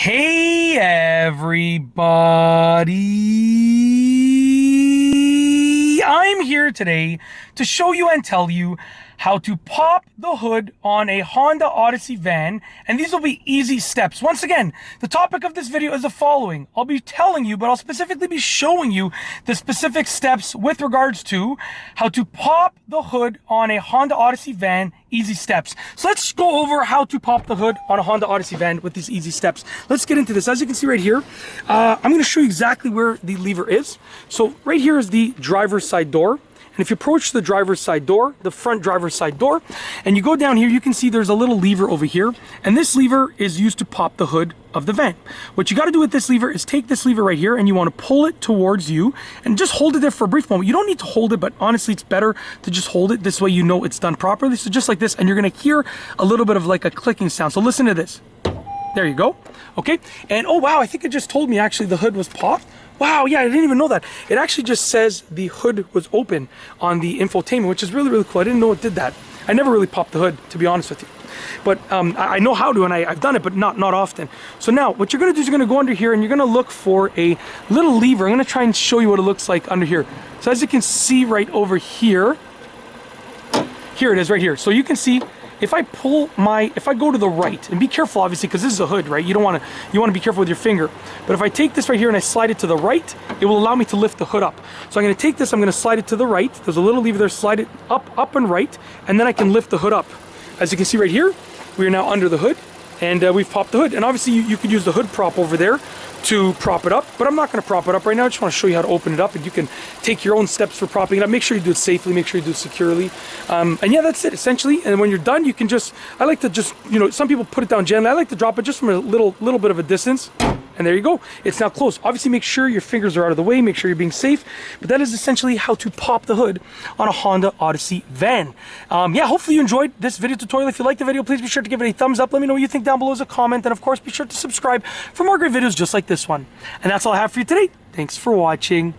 Hey everybody! I'm here today to show you and tell you how to pop the hood on a Honda Odyssey van, and these will be easy steps. Once again, the topic of this video is the following. I'll be telling you, but I'll specifically be showing you the specific steps with regards to how to pop the hood on a Honda Odyssey van, easy steps. So let's go over how to pop the hood on a Honda Odyssey van with these easy steps. Let's get into this. As you can see right here, I'm going to show you exactly where the lever is. So right here is the driver's side door. And if you approach the driver's side door, the front driver's side door, and you go down here, you can see there's a little lever over here. And this lever is used to pop the hood of the van. What you got to do with this lever is take this lever right here and you want to pull it towards you and just hold it there for a brief moment. You don't need to hold it, but honestly, it's better to just hold it. This way you know it's done properly. So just like this, and you're going to hear a little bit of like a clicking sound. So listen to this. There you go. Okay. And oh wow, I think it just told me actually the hood was popped. Wow, yeah, I didn't even know that. It actually just says the hood was open on the infotainment, which is really, really cool. I didn't know it did that. I never really popped the hood, to be honest with you. But I know how to, and I've done it, but not often. So now, what you're going to do is you're going to go under here, and you're going to look for a little lever. I'm going to try and show you what it looks like under here. So as you can see right over here, here it is right here. So you can see, if I go to the right, and be careful obviously because this is a hood, right? You want to be careful with your finger. But if I take this right here and I slide it to the right, it will allow me to lift the hood up. So I'm going to take this, I'm going to slide it to the right. There's a little lever there, slide it up and right, and then I can lift the hood up. As you can see right here, we are now under the hood, and we've popped the hood. And obviously you could use the hood prop over there to prop it up, but I'm not going to prop it up right now. I just want to show you how to open it up, and you can take your own steps for propping it up. Make sure you do it safely, make sure you do it securely, and yeah, that's it essentially. And when you're done, you can just, I like to just, you know, some people put it down gently. I like to drop it just from a little bit of a distance, and there you go. It's now closed. Obviously make sure your fingers are out of the way, make sure you're being safe, but that is essentially how to pop the hood on a Honda Odyssey van. Yeah, hopefully you enjoyed this video tutorial. If you liked the video, please be sure to give it a thumbs up. Let me know what you think down below as a comment, and of course be sure to subscribe for more great videos just like this one. And that's all I have for you today. Thanks for watching.